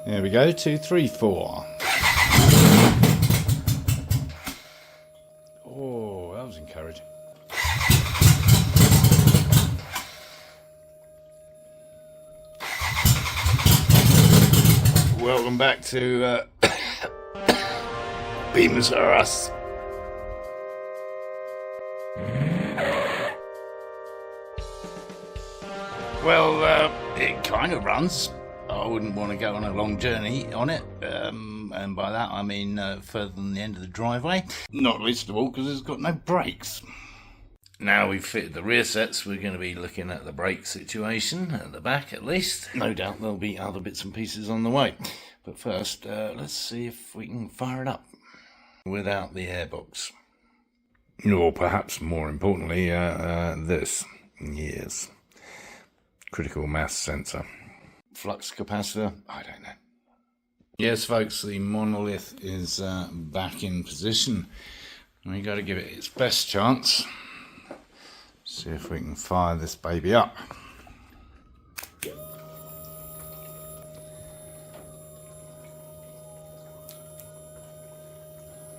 There we go, 2, 3, 4. Oh, that was encouraging. Welcome back to Beamers Are Us. Well, it kind of runs. I wouldn't want to go on a long journey on it, and by that I mean further than the end of the driveway. Not least of all because it's got no brakes. Now we've fitted the rear sets, we're going to be looking at the brake situation, at the back at least. No doubt there'll be other bits and pieces on the way. But first, let's see if we can fire it up without the airbox. Or perhaps more importantly, this. Yes. Critical mass sensor. Flux capacitor, I don't know. Yes folks, the monolith is back in position. We got to give it its best chance. See if we can fire this baby up.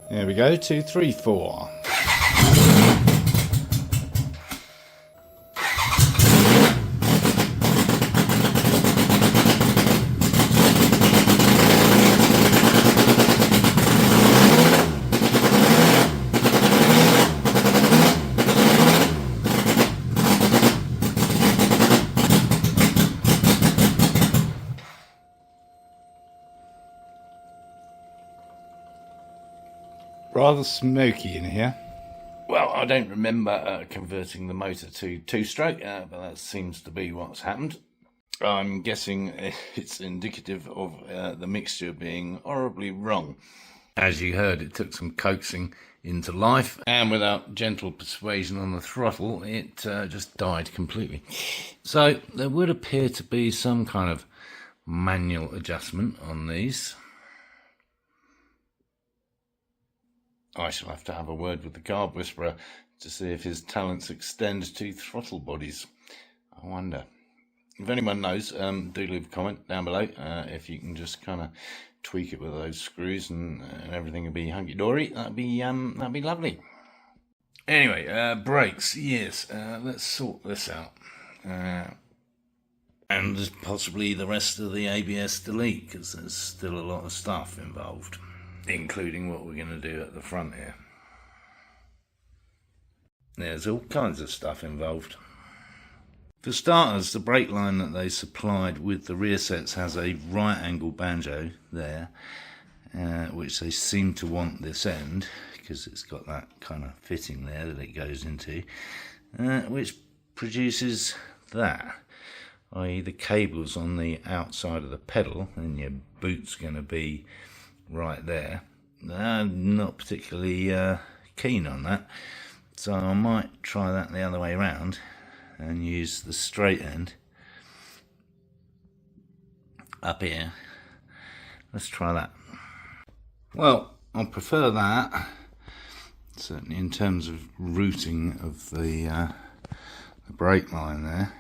There we go, 2, 3, 4. Rather smoky in here. Well, I don't remember converting the motor to two-stroke, but that seems to be what's happened. I'm guessing it's indicative of the mixture being horribly wrong. As you heard, it took some coaxing into life, and without gentle persuasion on the throttle, it just died completely. So there would appear to be some kind of manual adjustment on these. I shall have to have a word with the carb whisperer to see if his talents extend to throttle bodies. I wonder. If anyone knows, do leave a comment down below. If you can just kind of tweak it with those screws and everything will be hunky-dory, that'd be lovely. Anyway, brakes, yes. Let's sort this out. And possibly the rest of the ABS delete, because there's still a lot of stuff involved, including what we're going to do at the front here. There's all kinds of stuff involved. For starters, the brake line that they supplied with the rear sets has a right angle banjo there, which they seem to want this end, because it's got that kind of fitting there that it goes into, which produces that, i.e. the cable's on the outside of the pedal, and your boot's going to be right there. I'm not particularly keen on that, so I might try that the other way around and use the straight end up here. Let's try that. Well, I prefer that, certainly in terms of routing of the brake line there.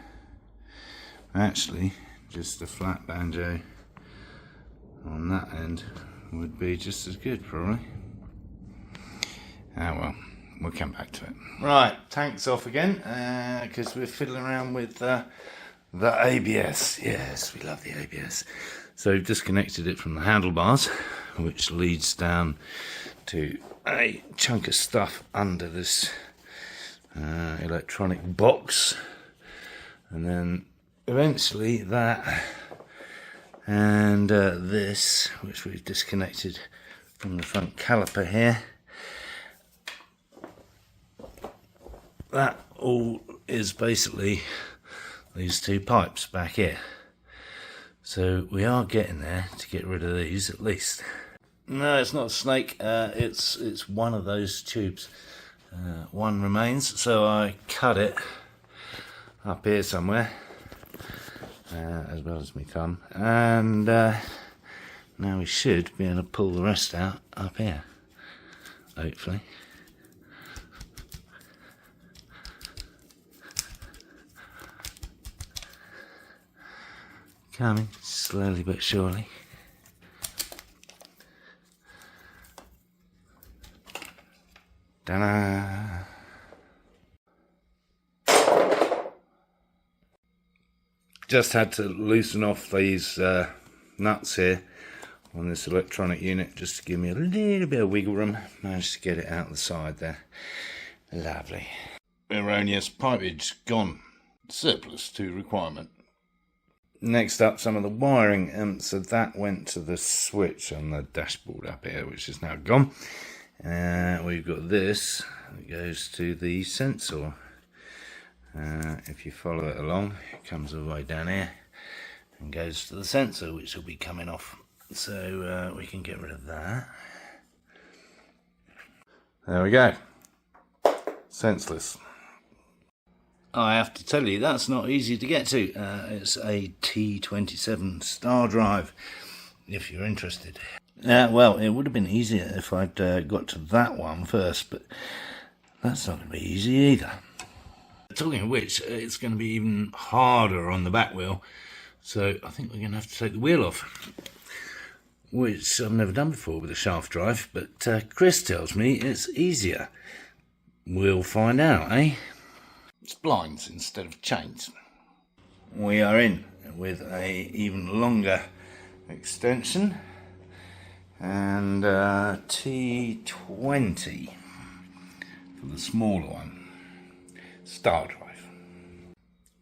Actually, just a flat banjo on that end would be just as good, probably. Ah well, we'll come back to it. Right, tank's off again, because we're fiddling around with the ABS. Yes, we love the ABS. So we've disconnected it from the handlebars, which leads down to a chunk of stuff under this electronic box. And then eventually that and this, which we've disconnected from the front caliper here, that all is basically these two pipes back here. So we are getting there to get rid of these at least. No, it's not a snake, it's one of those tubes. One remains, so I cut it up here somewhere, as well as my thumb, and now we should be able to pull the rest out up here, hopefully. Coming slowly but surely. Ta-da! Just had to loosen off these nuts here on this electronic unit just to give me a little bit of wiggle room. Managed to get it out the side there. Lovely. Erroneous pipage gone. Surplus to requirement. Next up, some of the wiring. So that went to the switch on the dashboard up here, which is now gone. We've got this that goes to the sensor. If you follow it along, it comes all the way down here and goes to the sensor, which will be coming off. So we can get rid of that. There we go. Senseless. I have to tell you, that's not easy to get to. It's a T27 star drive, if you're interested. Well, it would have been easier if I'd got to that one first, but that's not going to be easy either. Talking of which, it's going to be even harder on the back wheel, so I think we're going to have to take the wheel off, which I've never done before with a shaft drive, but Chris tells me it's easier. We'll find out, eh? It's blinds instead of chains. We are in with a even longer extension and T20 for the smaller one, star drive.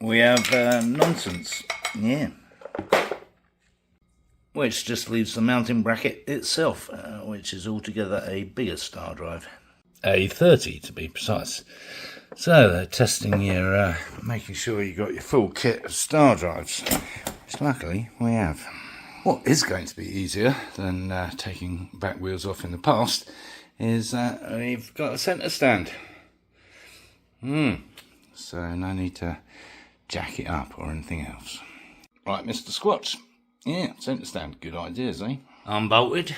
We have nonsense, yeah, which just leaves the mounting bracket itself, which is altogether a bigger star drive, A30 to be precise. So they're testing your, making sure you got your full kit of star drives, which luckily we have. What is going to be easier than taking back wheels off in the past is we've got a centre stand. So no need to jack it up or anything else. Right, Mr. Squatch. Yeah, centre stand, good ideas, eh? Unbolted.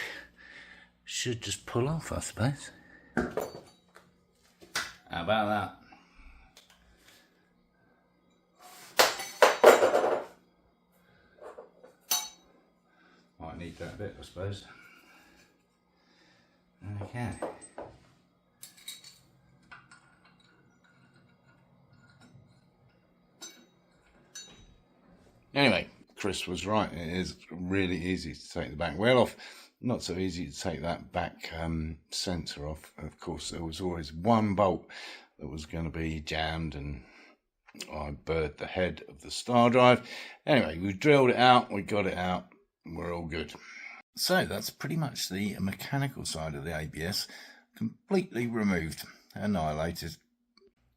Should just pull off, I suppose. How about that? Might need that bit, I suppose. Okay. Anyway, Chris was right. It is really easy to take the back wheel off. Not so easy to take that back sensor off. Of course, there was always one bolt that was going to be jammed, and I burred the head of the star drive. Anyway, we drilled it out, we got it out, we're all good. So that's pretty much the mechanical side of the ABS completely removed, annihilated.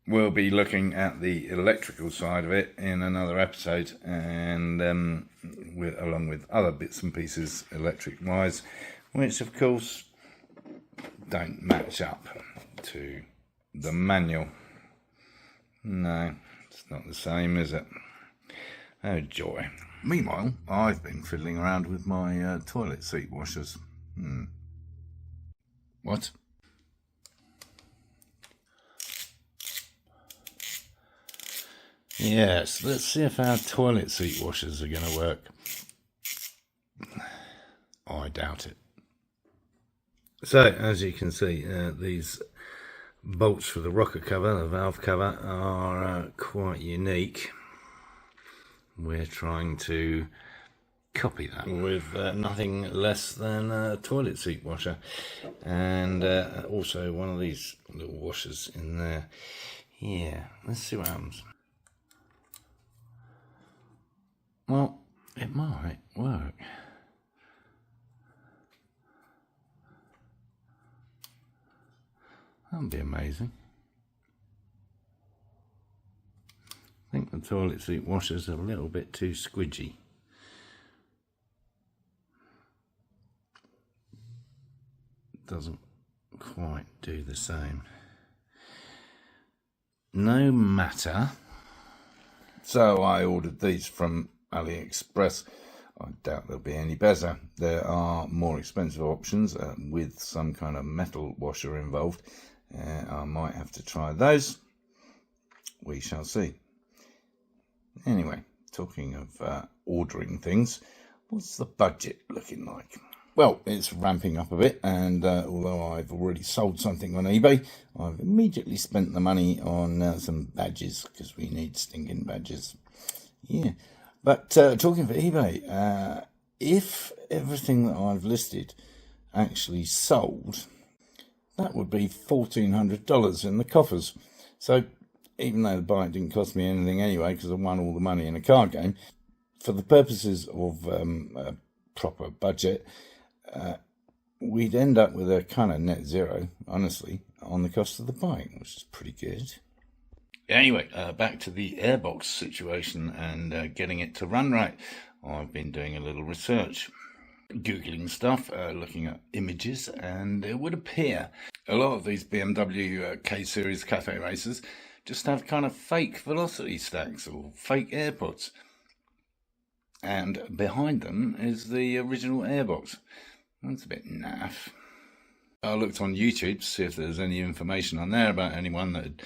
We'll be looking at the electrical side of it in another episode, and along with other bits and pieces electric wise, which of course don't match up to the manual. No, it's not the same, is it? Oh joy. Meanwhile, I've been fiddling around with my toilet seat washers. What? Yes, let's see if our toilet seat washers are going to work. I doubt it. So, as you can see, these bolts for the rocker cover, the valve cover, are quite unique. We're trying to copy that with nothing less than a toilet seat washer, and also one of these little washers in there. Yeah, let's see what happens. Well, it might work. That'd be amazing. I think the toilet seat washers are a little bit too squidgy. Doesn't quite do the same. No matter. So I ordered these from AliExpress. I doubt they'll be any better. There are more expensive options with some kind of metal washer involved. I might have to try those. We shall see. Anyway, talking of ordering things, what's the budget looking like? Well, it's ramping up a bit, and although I've already sold something on eBay, I've immediately spent the money on some badges, because we need stinking badges. Yeah, but talking for eBay, if everything that I've listed actually sold, that would be $1,400 in the coffers. So even though the bike didn't cost me anything anyway, because I won all the money in a card game, for the purposes of a proper budget, we'd end up with a kind of net zero, honestly, on the cost of the bike, which is pretty good. Anyway, back to the Airbox situation and getting it to run right. I've been doing a little research, Googling stuff, looking at images, and it would appear a lot of these BMW K series cafe racers just have kind of fake velocity stacks or fake AirPods. And behind them is the original Airbox. That's a bit naff. I looked on YouTube to see if there's any information on there about anyone that had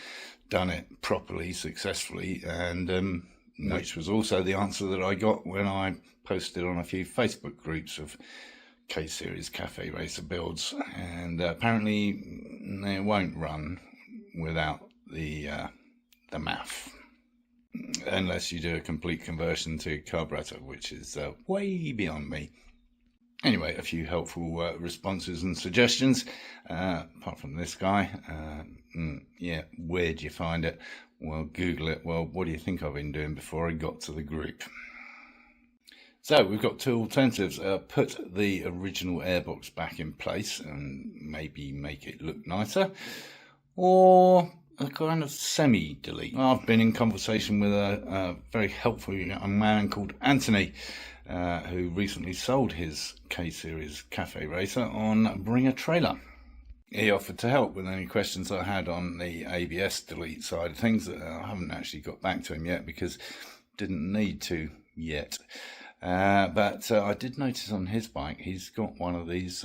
done it properly, successfully, and which was also the answer that I got when I posted on a few Facebook groups of K-Series Cafe Racer builds, and apparently they won't run without the MAF, unless you do a complete conversion to carburetor, which is way beyond me. Anyway, a few helpful responses and suggestions, apart from this guy. Yeah, where'd you find it? Well, Google it. Well, what do you think I've been doing before I got to the group? So we've got two alternatives. Put the original Airbox back in place and maybe make it look nicer, or a kind of semi-delete. I've been in conversation with a very helpful young man called Anthony, who recently sold his K-Series Cafe Racer on Bring a Trailer. He offered to help with any questions I had on the ABS delete side of things. I haven't actually got back to him yet because didn't need to yet. But I did notice on his bike he's got one of these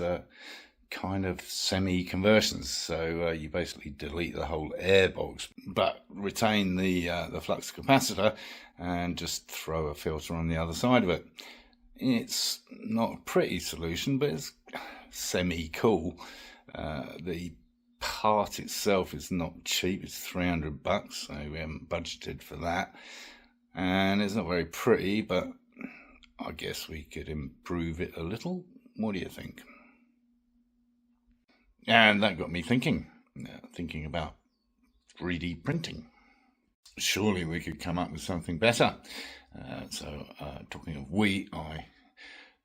kind of semi-conversions. So you basically delete the whole Airbox, but retain the flux capacitor and just throw a filter on the other side of it. It's not a pretty solution, but it's semi-cool. The part itself is not cheap. It's $300, so we haven't budgeted for that. And it's not very pretty, but I guess we could improve it a little. What do you think? And that got me thinking about 3D printing. Surely we could come up with something better. So talking of I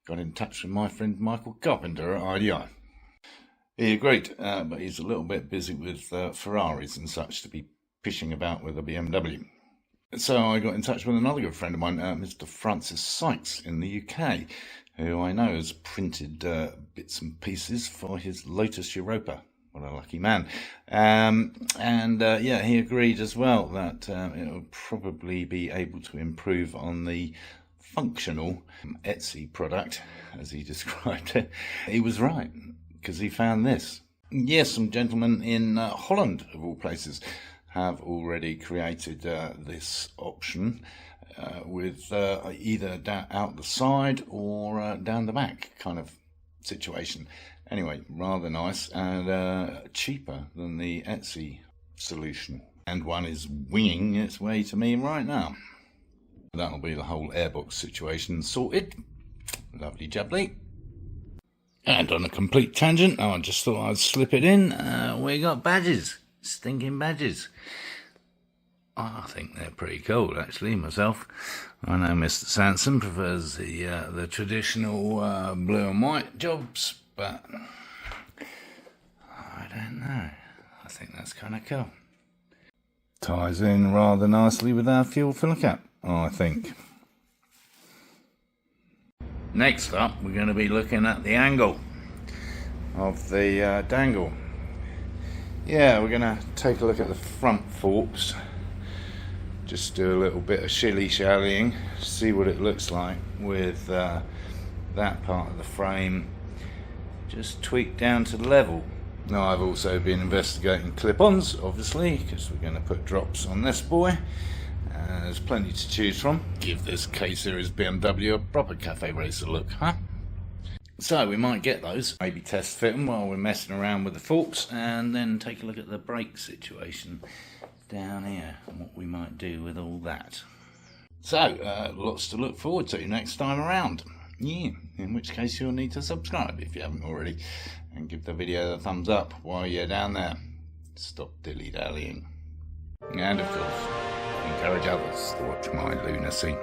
got in touch with my friend Michael Carpenter at IDI. He agreed, but he's a little bit busy with Ferraris and such to be fishing about with a BMW. So I got in touch with another good friend of mine, Mr. Francis Sykes in the UK, who I know has printed bits and pieces for his Lotus Europa. What a lucky man. Yeah, he agreed as well that it would probably be able to improve on the functional Etsy product, as he described it. He was right, because he found this. Yes, some gentlemen in Holland, of all places, have already created this option with either out the side or down the back kind of situation. Anyway, rather nice and cheaper than the Etsy solution. And one is winging its way to me right now. That'll be the whole Airbox situation sorted. Lovely jubbly. And on a complete tangent, I just thought I'd slip it in. We got badges. Stinking badges. I think they're pretty cool, actually, myself. I know Mr. Sanson prefers the traditional blue and white jobs, but I don't know. I think that's kind of cool. Ties in rather nicely with our fuel filler cap, I think. Next up, we're going to be looking at the angle of the dangle. Yeah, we're going to take a look at the front forks. Just do a little bit of shilly-shallying, see what it looks like with that part of the frame just tweaked down to the level. Now, I've also been investigating clip-ons, obviously, because we're going to put drops on this boy. There's plenty to choose from. Give this K-Series BMW a proper cafe racer look, huh? So we might get those, maybe test fit them while we're messing around with the forks, and then take a look at the brake situation down here and what we might do with all that. So lots to look forward to next time around. Yeah, in which case you'll need to subscribe if you haven't already, and give the video a thumbs up while you're down there. Stop dilly-dallying. And of course, encourage others to watch my lunacy.